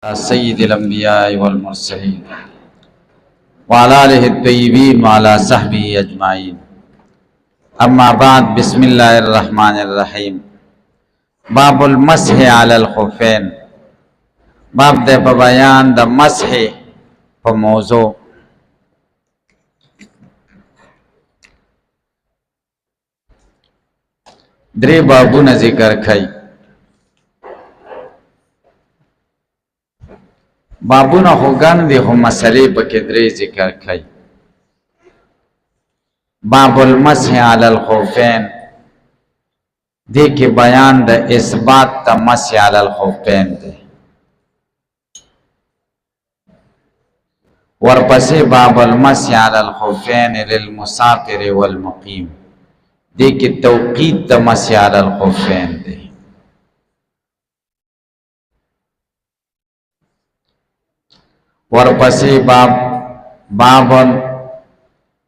سيد الأنبياء والمرسلين وعلى آله الطيبين وعلى صحبه أجمعين. أما بعد، بسم الله الرحمن الرحيم. باب المسح على الخفين. باب دے په بیان د مسح په موضوع. درې بابونه ذکر کړي. بابونه خو ګڼ دي خو مسلې پکې درې ذکر کړي. باب المسح علی الخفین، دې کې بیان د اثبات د مسح علی الخفین دی. ورپسې باب المسح علی الخفین للمسافر والمقیم، دې کې توقیت د مسح علی الخفین دی. ورپسې باب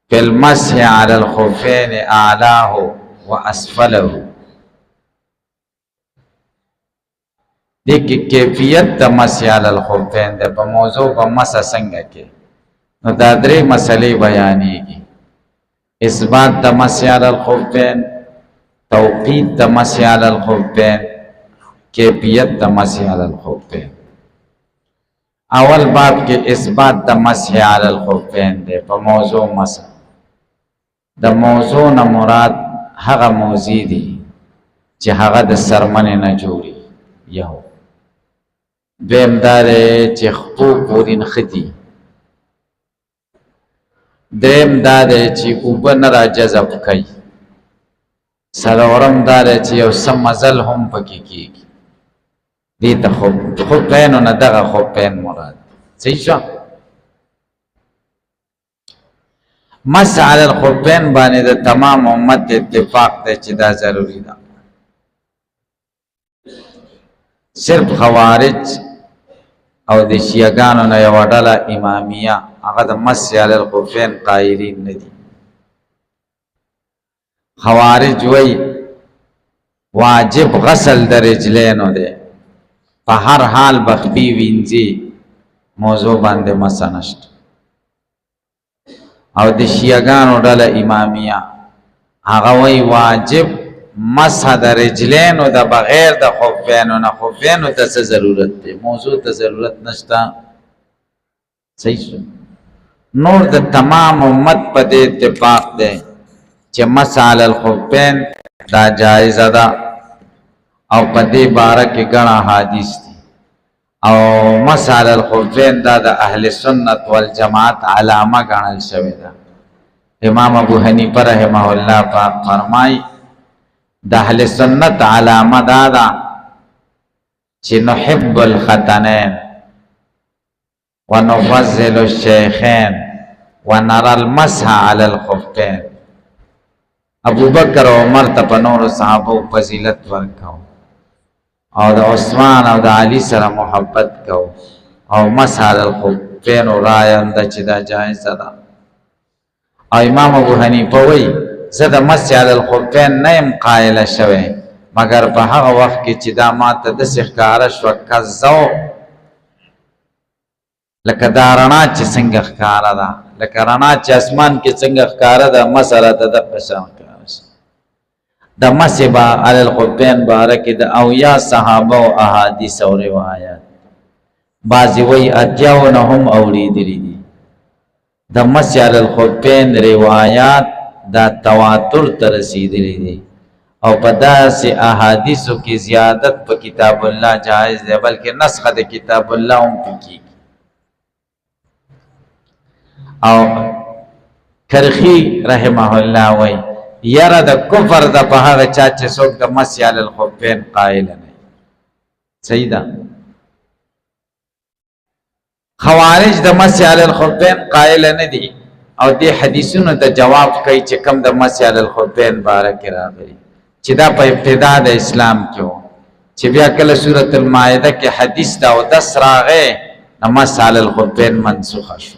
فی المسح علی الخفین اعلاه و اسفله، دې کې کیفیت د مسح علی الخفین د په موضوع په مسح څنګه کې نو دا درې مسلې بیانېږي: اثبات د مسح علی الخفین، توقیت د مسح علی الخفین، کیفیت د مسح علی الخفین. اول باب کې اثبات د مسح علی الخفین دی په موضوع مسح. د موضوع نه مراد هغه موضوع دی چې هغه د سرمنې نه جوړي. یو دویم دا دی چې خپو پورې نښتي. دریم دا دی چې اوبه نه را جذب کوي. څلورم دا دی چې یو څه مزل هم پکې کېږي. دې ته خفین نه دغه خفین مراد. صحیح شو؟ مسح علی الخفین باندې د تمام امت اتفاق دی چې دا ضروری ده. صرف خوارج او د شیعګانو نه یوه ډله امامیه هغه د مسح علی الخفین قایلین نه دي. خوارج وی واجب غسل د رجلینو دی، په هر حال بخبی وینځي، موضوع باندې مسح نشته. او د شیعګانو ډله امامیه هغه وی واجب مسح د رجلینو د بغیر د خفینو نه. خفینو ته څه ضرورت دی؟ موضوع ته ضرورت نشته. صحیح شو؟ نور د تمام امت په دې اتفاق دی چې مسح علی الخفین دا جایزه ده، او په دې باره کې ګڼ احادیث دي. او مسح علی الخفین دا د اهل سنت والجماعت علامه ګڼل شوې ده. امام ابو حنیفه رحمه الله پاک فرمایي د اهل سنت علامه دا ده چې نحب الختنین ونفضل الشیخین ونرى المسح علی الخفین. ابو بکر او عمر ته په نورو صحابو فضیلت ورکاو، او د عثمان او د علی سره محبت کو، او مسح علی الخفین رایم ده چې دا جایزه ده. او امام ابو حنیفه وی زه د مسح علی الخفین نه یم قایله شوی مګر په هغه وخت کې چې دا ماته داسې ښکاره شوه کزو لکه دا رڼا چې څنګه ښکاره ده، لکه رڼا چې اسمان کې څنګه ښکاره ده، مسح راته دغه شان ښکاره شي. د مسح علی الخفین باره کې د اویا صحابه او احادیث او روایات، بعضې وایي اتیاو نه هم اورېدلي دي. د مسح علی الخفین روایات دا تواتر ته رسېدلي دي، او په داسې احادیثو کې زیادت په کتاب الله جایز دی، بلکې نسخه د کتاب الله هم پکې. او کرخی رحمه الله وی یره د کفر د په هغه چا چې څوک د مسح علی الخفین قایل نه. صحیح ده؟ خوارج د مسح علی الخفین قایل نه دي، او دې حدیثونو ته جواب کوي چې کم د مسح علی الخفین باره کې راغلي چې دا په ابتدا د اسلام کې و، چې بیا کله سورۃ المائده کې حدیث دا او دس راغی نو مسح علی الخفین منسوخه شو.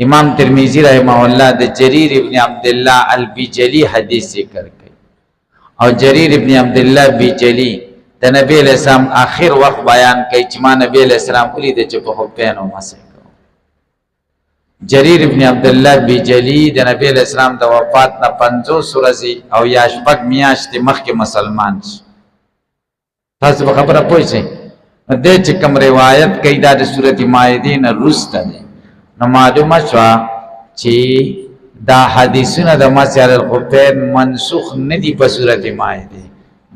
امام ترمذی رحمه الله د جریر ابن عبدالله البجلی حدیث ذکر کړي، او جریر ابن عبدالله بجلی د نبی علیہ السلام آخر وخت بیان کوي چې ما نبی علیہ السلام ولید چې په خفین مسح کو. جریر ابن عبد الله بجلی د نبی علیہ السلام د وفات نه 50 ورځې او یا شپږ میاشتې مخکې مسلمان شو. تاسو په خبره پوه شئ. د چې کوم روایت کوي دا د سورۃ مائده نه وروسته دی، نو معلومه شوه چې دا حدیثونه د مسح علی الخفین منسوخ نه دي په سورۃ مائده،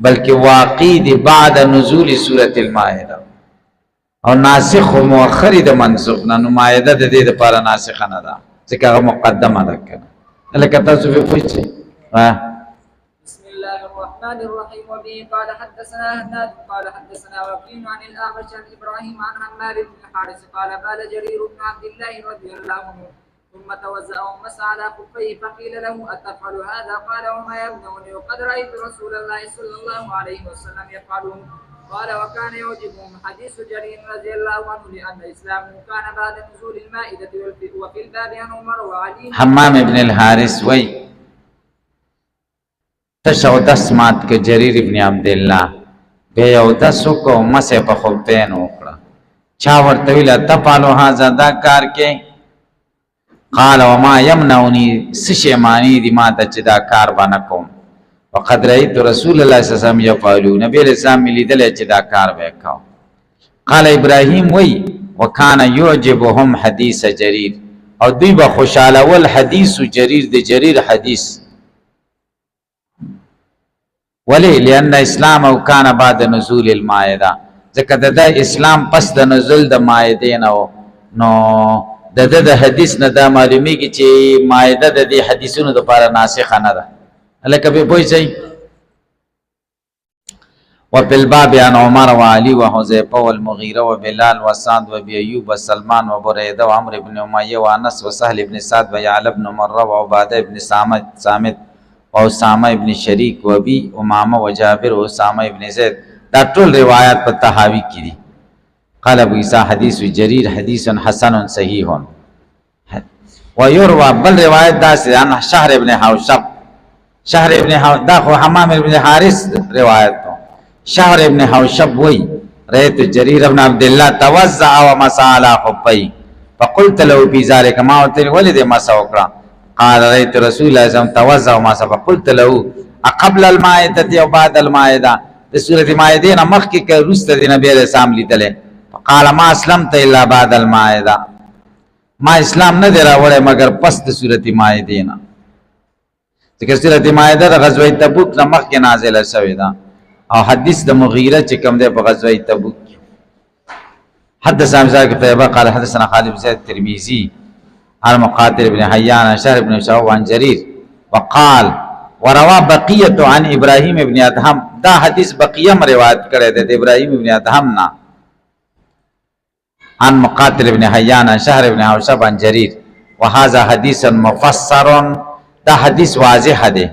بلکې واقع دي بعد نزول سورۃ المائده، او ناسخ و مؤخر د منسوخ نه. نو مائده د دې لپاره ناسخ نه ده ځکه هغه مقدمه ده کنه. لکه تاسو به پوه شئ. بسم الله الرحمن الرحيم. وبه قال حدثنا هناد قال حدثنا وكيع عن الأعمش عن إبراهيم عن عمار بن الحارث قال قال جرير بن عبد الله رضي الله عنه ثم توزأ ومسح على خفيه فقيل له أتفعل هذا؟ قال وما يمنعني وقد رأيت رسول الله صلى الله عليه وسلم يفعله. قال وكان يعجبهم حديث جرير رضي الله عنه لأن إسلامه كان بعد نزول المائدة وفي الباب عن عمر وعلي. حمام ابن الحارث وی تشو دس مات که جریر ابن عبدالله بے یو دسو کو مسح پا خفین اکڑا. چا ورطویل تفعلو هازا دا کار کے؟ قال وما یمنونی سشیمانی دی ما تا چی دا کار بانکوم. وقد رأيت رسول الله صلی اللہ علیہ وسلم یفعلو، نبی علیہ السلام ملی دلے چی دا کار بیکاو. قال ابراہیم وی وکان یعجبهم حدیث جریر، او دوی با خوشالول حدیث جریر دی جریر حدیث. ولی لأن اسلام او کان بعد نزول المائده، ځکه د اسلام پس د نزول د مائده نه نو د حدیث نه دا معلومیږي چې مائده د دې حدیثونو د لپاره ناسخه نه ده. لکه به پوه شئ. وفي الباب عن عمر وعلي وحذيفة والمغيرة وبلال وسعد وابي ايوب وسلمان وبريدة وعمرو بن أمية وانس وسهل بن سعد ويعلى بن مرة وعبادة بن صامت واسامه ابن شریک و ابي امامه و جابر و اسامه ابن زید. دا ټول روایت په تحاوی کې دي. قال ابو عيسى حديث جرير حديث حسن صحيح. ويروى بل روایت دا عن شهر ابن حوشب. شهر ابن حوشب دا خو حمام ابن حارث روایت دو. شهر ابن حوشب وی رأيت جرير ابن عبد الله توزع ومسح على خفيه فقلت له في ذلك ما ورته ولید مسح وکړه. قال رأيت رسول الله صلى الله عليه وسلم توزع ومسح فقلت له اقبل المائده او بعد المائده، د سورۃ مائده نه مخکې که وروسته د نبی علیہ السلام لیدلې. قال ما اسلمت الا بعد المائده، ما اسلام نه دی راوړی مگر پس د سورۃ مائده نه، ځکه سورۃ مائده د غزوه تبوک نه مخکې نازله شوې ده. او حدیث د مغیره چې کوم دی په غزوه تبوک. حدثنا زاهد قتيبة قال حدثنا خالد بن زيد الترمذي عن مقاتل بن حيان عن شهر بن شعوب عن جرير وقال وروى بقية عن ابراهيم بن ادهم. دا حدیث بقیه روایت کړی دی د ابراهيم بن ادهم نه عن مقاتل بن حيان عن شهر بن حوشب عن جرير وهذا حديث مفسر. دا حدیث واضح دی.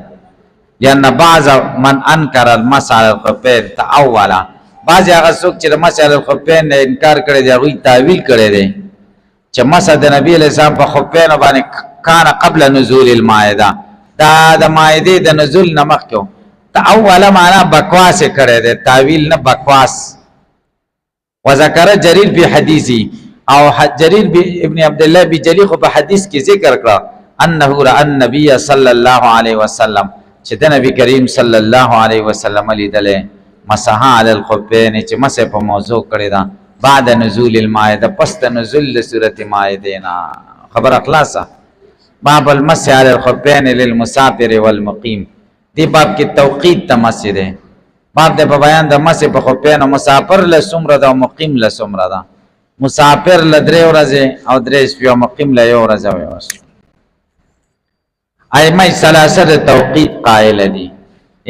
لأن بعض من انکر المسح على الخفين تأولا، بعض هغه څوک چې د مسح على الخفين نه انکار کړی دی هغوی تاویل کړی دی چې مسح د نبی علیہ السلام په خفین باندې کان قبل نزول المائده، دا د مائده د نزول نه مخکې. تأولا معنا بکواس کړی دی، تاویل نه بکواس. وذکر جرير فی حدیثی، او جرير ابن عبد الله بجلی خو په حدیث کې ذکر کړه انه رأى النبي صلی الله علیه وسلم، چې د نبی کریم صلی الله علیه وسلم لیدلې مسح علی الخفین، چې مسح په موضوع کړی دا بعد نزول المائده، پس د نزول د سورۃ مائده نه. خبر اخلاصه. باب المسح علی الخفین للمسافر والمقیم. دی باب کې توقیت ته مسح ده. باب د بیان د مسح په خفین او مسافر له څومره ده او مقیم له څومره ده. مسافر له 3 ورځې او 3 شپې او مقیم له 1 ورځ او 1 ورځ. ائمه ثلاثه د توقیت قائل دي.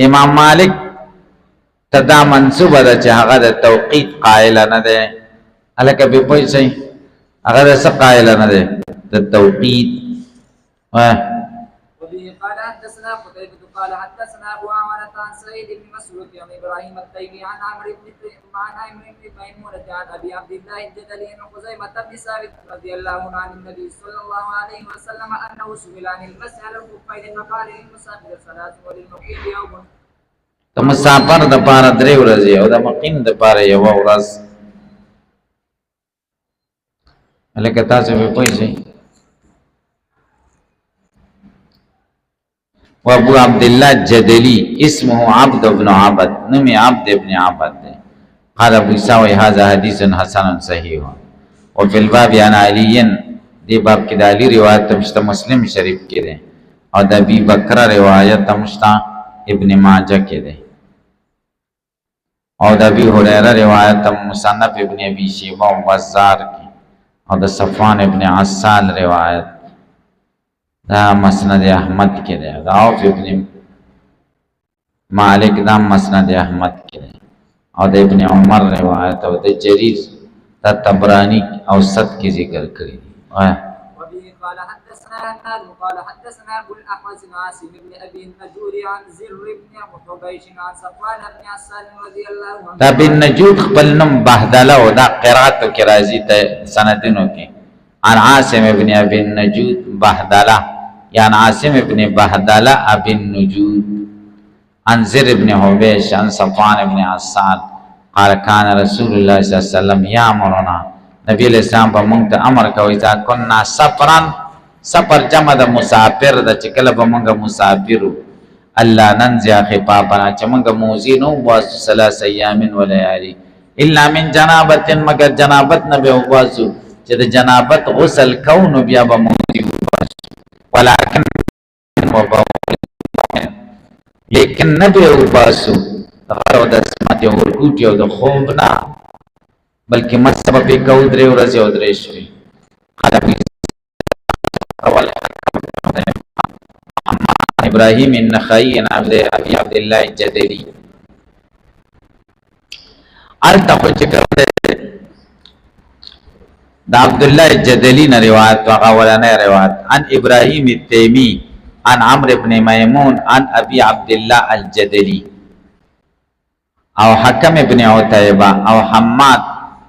امام مالک تدا منصوب ده چې هغه د توقیت قائل نه ده. الکه به پوه شئ هغه د څه قائل نه ده د توقیت. وبه قال حدثنا قتيبة قال حدثنا ابو عوانة عن سعيد بن مسعود عن ابراهيم التيمي عن عمرو بن ميمونة عن ابي عبد الله الجدلي عن خزيمة بن ثابت رضي الله عنه عن النبي صلى الله عليه وسلم انه سئل عن المسح على الخفين فقال للمسافر 3 وللمقيم يوم. د مسافر د پاره 3 ورځې او د مقیم د پاره 1 ورځ. لکه تاسو به پوه شئ. وابو عبد الله الجدلي اسمه عبد بن عبد نمي عبد بن عبد ده. قال ابو ساوي هذا حديث حسن صحيح. وفي الباب عن علي دي باب کې د علي روایت مشته مسلم شریف کې ده او د ابي بکر روایت مشته ابن ماجه کې ده او د ابي هريره روایت مصنف ابن ابي شيبه او بزار کې او د صفوان ابن عسال روایت دا مسند احمد کې ده. دا او ابن مالک دا مسند احمد کې ده او د ابن عمر روایت او د جرير دا تبرانی او صد کې ذکر کړی. وبه قال حدثنا هناد قال حدثنا ابو الاحوص عاصم بن ابي النجود عن زر بن حبيش عن صفوان بن عسال رضي الله عنه. دا بن نجود خپل نوم بهدله او دا قرات کې راځي ته سندونو کې عن عاصم ابن ابي النجود بهدله يعني عاصم ابن بهدله ابي النجود عن زر ابن حبيش عن صفوان ابن عسال قال كان رسول الله صلى الله عليه وسلم يامرنا نبی علیہ السلام په مونږ ته امر کوي چې كنا سفرن سفر جمع د مسافر د چکل په مونږ مسافرو الله ننزع خفافنا چې مونږ موزینو واسو 3 ایام وليالي الا من جنابت مگر جنابت نه به واسو چې د جنابت غسل کون بیا به موزي ولكن لیکن نه به واسو غرو د سمته ورکوټي او د خوبنا بلکې مسبب کو 3 ورځې او 3 شپې. ابراهيم النخعي عن ابي عبد الله الجدلي التقوا ذكر دا عبد الله الجدلي نے روایت وغولنا روایت عن ابراهيم التيمي عن عمرو بن ميمون عن ابي عبد الله الجدلي او حكم ابن عتيبة او حماد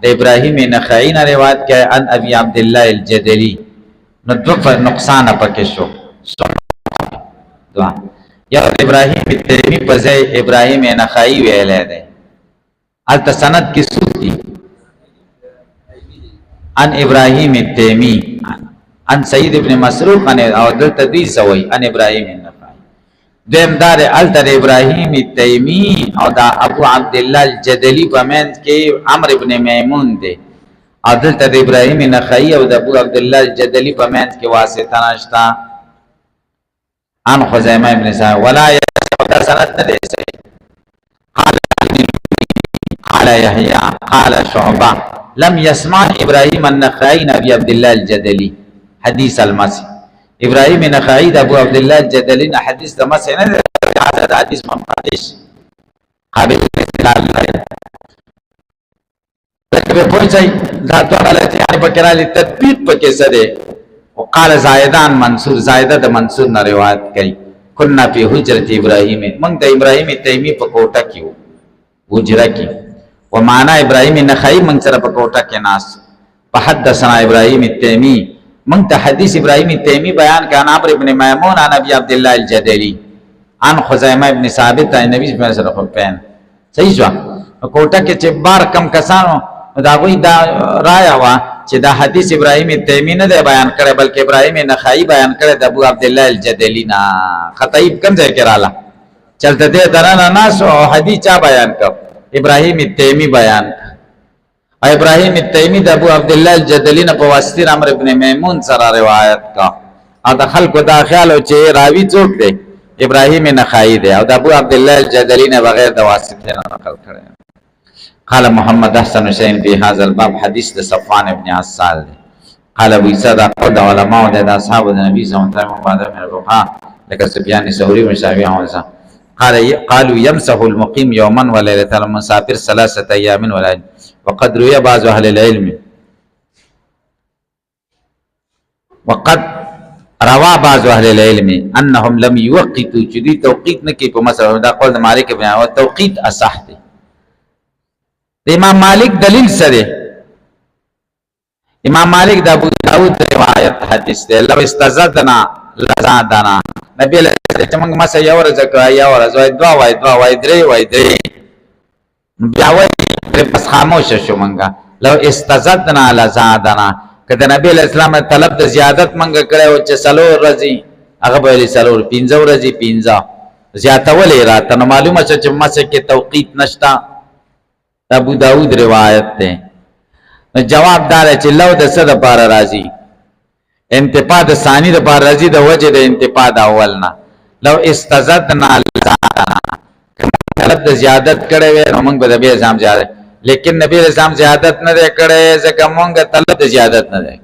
د ابراهيم نخعي نے روایت کړه عن ابي عبد الله الجدلي. نو دغه نقصان پکې شو دعا یا ابراهيم التيمي په ځای ابراهيم نخعي ویلې ده التسند کی سوتی عن ابراهيم التيمي عن سيد ابن مسروق او دلته دی سوي عن ابراهيم النخعي دیم دار التر ابراهيم التيمي او دا ابو عبد الله الجدلي پمنت کې عمرو ابن ميمون دي او دلته ابراهيم النخعي او دا ابو عبد الله الجدلي پمنت کې واسطه نشتا عن خزيمه ابن سعد ولا يسعد سند نه صحیح. قال يحيى قال شعبة لم يسمع ابراهيم النخعي ابي عبد الله الجدلي حديث المسيح. ابراهيم النخعي ابو عبد الله الجدلي حديث المسيح نه عدد حديث منقطع قابل استدلال لكن بوجي ذات غلط يعني بكرا للتطبيق بكسده. وقال زايدان منصور زايده د منصور نه روایت کوي كنا في حجره ابراهيم من د ابراهيم التيمي په کوټه کې حجره کې ومعنا ابراهيم النخعي من سره په کوټه کې ناس فحدثنا ابراهيم التيمي من ته حديث ابراهيم التيمي بیان کان عمرو ابن ميمون عن ابي عبد الله الجدلي عن خزيمه ابن ثابت عن النبي صلى الله عليه وسلم. صحیح شو کوټه کې چې بار کم کسانو دا وی دا رایا وا چې دا حدیث ابراهيم التيمي نه بیان کړي بلکې ابراهيم النخعي بیان کړي د ابو عبد الله الجدلي نا خطیب کم ځای کې رااله چلته دې درانه ناس او حدیث چا بیان کړ ابراهيم التيمي بیان ابراهيم التيمي د ابو عبد الله الجدلي نه په واسطه عمرو ابن ميمون سره روایت کا او د خلکو دا خیال او چې راوي څوک دی ابراهيم النخعي دی او د ابو عبد الله الجدلي نه بغیر د واسطه نه نقل کړي. قال محمد احسن حسين في هذا الباب حديث صفوان بن عسال قال ابو عيسى دا قد علماء د اصحاب النبي صلى الله عليه وسلم بعد من الفقهاء لك سفيان الثوري وشافعي وحسن قالوا يمسح المقيم يوما وليله المسافر 3 ايام وليله. وقد روي بعض اهل العلم وقد روى بعض اهل العلم انهم لم يوقتوا جدي توقيت نکي په مسله دا قول مالک ابن او توقيت اصح دي. امام مالک دلیل سره امام مالک د ابو داود روایت حدیث ده لو استزدنا لزادنا نبی علیہ السلام چې موږ مسه یو ورځ کوه یا ورځ وای دوا وای دوا وای درې وای درې بیا وای بس خاموش شو موږ لو استزدنا لزادنا کله نبی علیہ السلام طلب د زیادت موږ کړو چې سلور ورځې هغه به سلور 15 ورځې 15 زیاتولې راته نو معلومه چې مسه کې توقیت نشتا ابو داود روایت ده نو جواب دار چې لو د صد پر راضي انتفاع د ثانی د پر راضي د وجه د انتفاع د اولنا لو استزدنا لزادنا طلب د زیادت کړي وي نو موږ به د به ځام زیادت لیکن نبی اسلام زیادت نه کړي ځکه موږ طلب د زیادت نه دی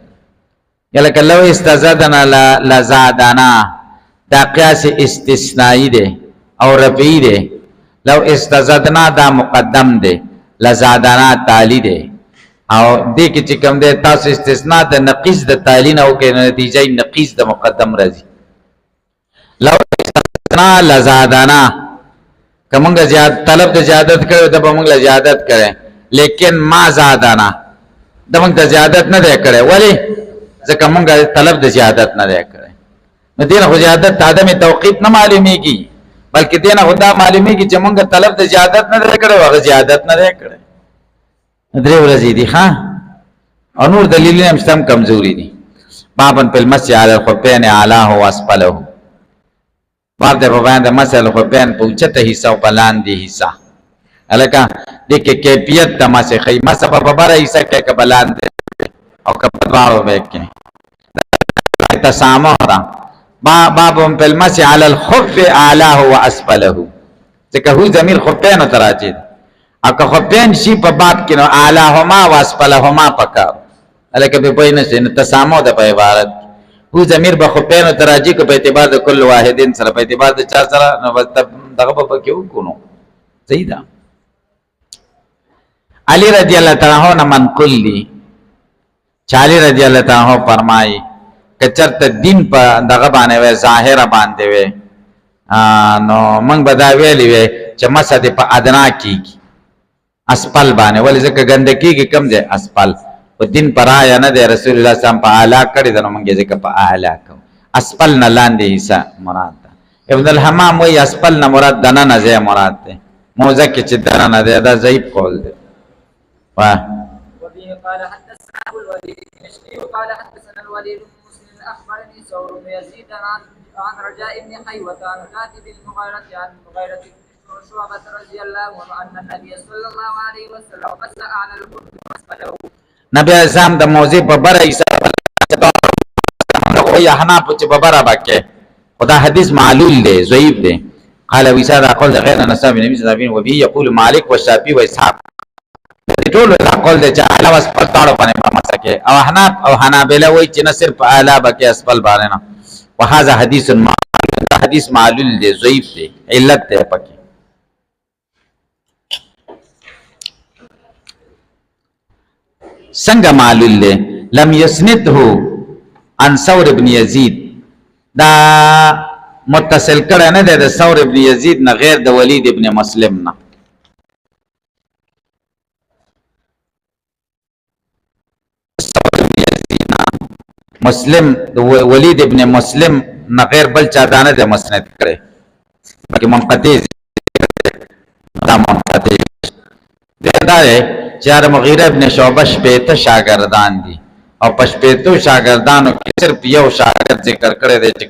یله کله استزدنا لزادنا دا قیاس استثنائی ده او رفعی ده لو استزدنا دا مقدم ده لزادنا تالی ده او دې کې چې کوم ده تاسو استثناء د نقیص د تالی نه او کې نتیجه نقیص د مقدم راځي لو استزدنا لزادنا کومه زیات طلب د زیادت کړو ته موږ له زیادت کړي لیکن ما زادنا د موږ د زیادت نه ده کړي ولی ځکه موږ طلب د زیادت نه ده کړي نو دین خو زیادت عدم توقیت نه معلومیږي بلکې دین خدا معلومیږي چې موږ طلب د زیادت نه کړو هغه زیادت نه کړو درې ورځې دي ها او نور دلیلونه هم کمزوري دي بابن په المسجد علی الخفین اعلاه واسفله باب د بیان د مسجد الخفین په اوچته حصہ او بلاندې حصہ الکه د کې کیفیت د مسجد خیمه سبب بره حصہ کې کبلان او کبلارو به کې تسامح باب په المسجد علی الخف اعلاه واسفله ځکه هو ضمیر خفین تراجد اکه خفین شي په باب کې نو اعلاهما واسفلهما پکا الکه په پوینه سي تسامح د په عبارت هو ضمیر به خفین تراجی کو په اعتبار د کل واحدین سره په اعتبار د چا سره نو دغه په کې وکونو صحیح ده علی رضی الله تعالی عنہ منقول دی چالی رضی الله تعالی عنہ فرمایي کچرته دین په دغه باندې وای ظاهر باندې وای نو موږ بدا ویلې وای چې مسد په ادنا کیږي اسپل باندې ولې ځکه ګندکی کې کم دی اسپل په دین پر آیا نه دی رسول الله صلی الله علیه وسلم په اعلی کړی دا موږ ځکه په اعلی کوم اسپل نه لاندې حصہ مراد ده ابن الحمام وای اسپل نه مراد دنه نه ځای مراد ده موزه کې چې دنه نه دی دا ضعیف قول دی واه وبه قال حدثنا ابو الوليد قال حدثنا الوليد أخبرني ثور بن يزيد عن رجاء بن حيوة عن كاتب المغيرة عن المغيرة بن شعبة رضي الله عنه أن النبي صلى الله عليه وسلم مسح على الكفر واسفله. نبی اسلام د موضوع په بره حساب یا حنا په بره باکه خدا حدیث معلول دی ضعیف دی قال وساد قول غیر نسب نبی صلی الله علیه وسلم يقول مالك والشافعي واسحاق ټول قول دی چې علاوه پر تاړو باندې مسکه او حناف او حنابلہ وایي چې نه صرف اعلی بکې اسفل باندې نه وهذا حدیث حدیث معلول دی ضعیف دی علت دی پکې څنګه معلول دی لم يسنده عن ثور ابن يزيد دا متصل کړه نه دی د ثور ابن يزيد نه غیر د ولید ابن مسلم نه مسلم ولید ابن مسلم نه غیر بل چا دانه د مسند کړي بلکې منقطع دا منقطع دا چې مغیره ابن شعبہ شپېته شاګردان دي او په شپېتو شاګردانو کې صرف یو شاګرد ذکر کړی دی چې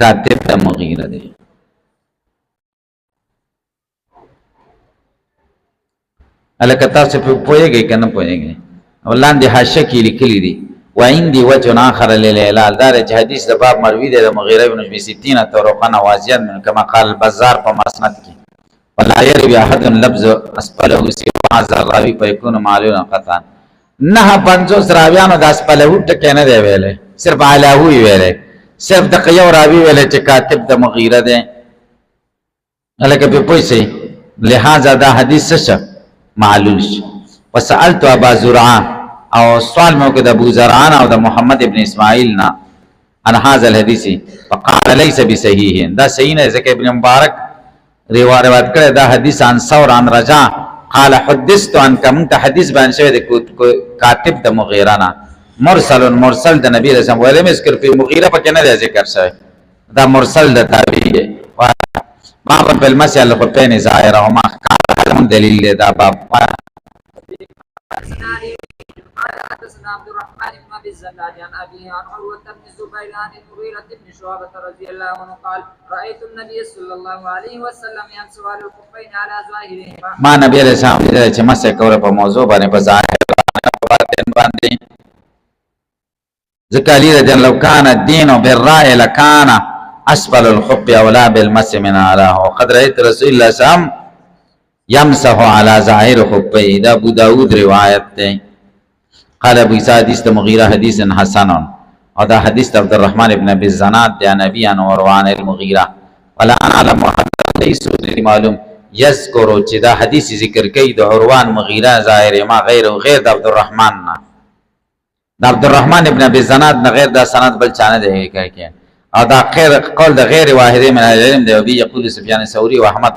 کاتب د مغیره دی الکه تاسو په پوهیږئ کنه پوهیږئ ولاندې حاشیه کې لیکلي دي وعندي وجه آخر للهلال دار چې حدیث د باب مروی دی د مغیره بن 60 طرقا نوازیا کما قال البزار په مسند کې ولا يروي احد لفظ اسفله سوى هذا الراوي فيكون معلولا قطعا نه 50 راویانو د اسفله ټکه نه دی ویلې صرف علاوی ویلې صرف د یو راوی ویلې چې کاتب د مغیره دی الکه په پوښي لہذا دا حدیث څه معلول وسألت ابا زرعه او سوال مو کې د ابو زرعه او د محمد ابن اسماعیل نا ان هذا الحديث فقال ليس بصحيح دا صحیح نه ځکه ابن مبارک روایت کړه دا حدیث عن ثور عن رجاء قال حدثت عن كم حدیث بیان شوی د کاتب د مغیره نا مرسل د نبی رسول الله ولې مسکر په مغیره پکې نه ذکر شوی دا مرسل د تابعی دی ما په المسألة الخفين ظاهره وما قال دلیل دی دا باب قال حدثنا عبد الرحمن بن ابي الزناد عن ابيه عن عروه بن الزبير عن المغيرة بن شعبة رضي الله عنه قال رايت النبي صلى الله عليه وسلم يمسح على الخفين على ظاهرهما ما نبی علیہ السلام دې چې مسح کوله په موضوع باندې په ظاهر باندې ذکر علی رضی الله کان الدین بالرأي لکان اسفل الخف اولى بالمسح من اعلاه وقد رايت رسول الله صلى الله عليه وسلم يمسح على ظاهر خفه دا ابو داود روایت ده قال ابو عیسی حدیث مغیرہ حدیث حسن اور دا حدیث عبد الرحمن ابن ابي الزناد ده نبی ان وروان المغیرہ ولا اعلم حدیث معلوم یذکر چې دا حدیث ذکر کوي د عروان مغیرہ ظاهر ما غیر د عبد الرحمن نه د عبد الرحمن ابن ابي الزناد نه غیر دا سند بل چانه دی کوي او دا خیر قول د غیر واحده من العلم دی ابي يقول سفيان الثوري واحمد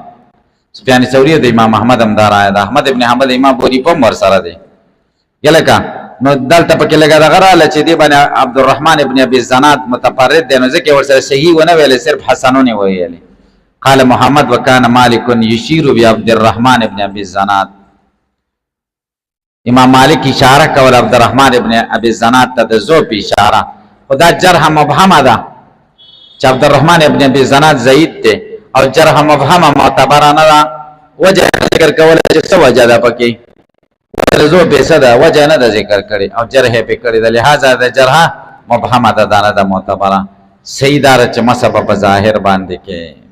سفيان الثوري د امام احمد هم دار آیا د احمد ابن حنبل امام بوري په مر سره دی یلکا نو دلته پکې لګا د غره چې دی باندې عبد الرحمن ابن ابي الزناد متفرد دی نو ځکه ورسره صحیح ونه ویل صرف حسنونه ویل قال محمد وكان مالك يشير بعبد الرحمن ابن ابي الزناد امام مالک اشاره کول عبد الرحمن ابن ابي الزناد ته د ذو په اشاره خدا جرح مبهم ده چې عبد الرحمن ابن ابي الزناد ضعیف دی او جرح مبهم معتبر نه ده وجه ذکر کول چې څه وجه ده پکې ذو په څه ده وجه نه ده ذکر کړي او جرح په کړي د لہذا د جرح مبهم ده نه ده معتبره صحیح دار چې مسبب ظاهر باندې کې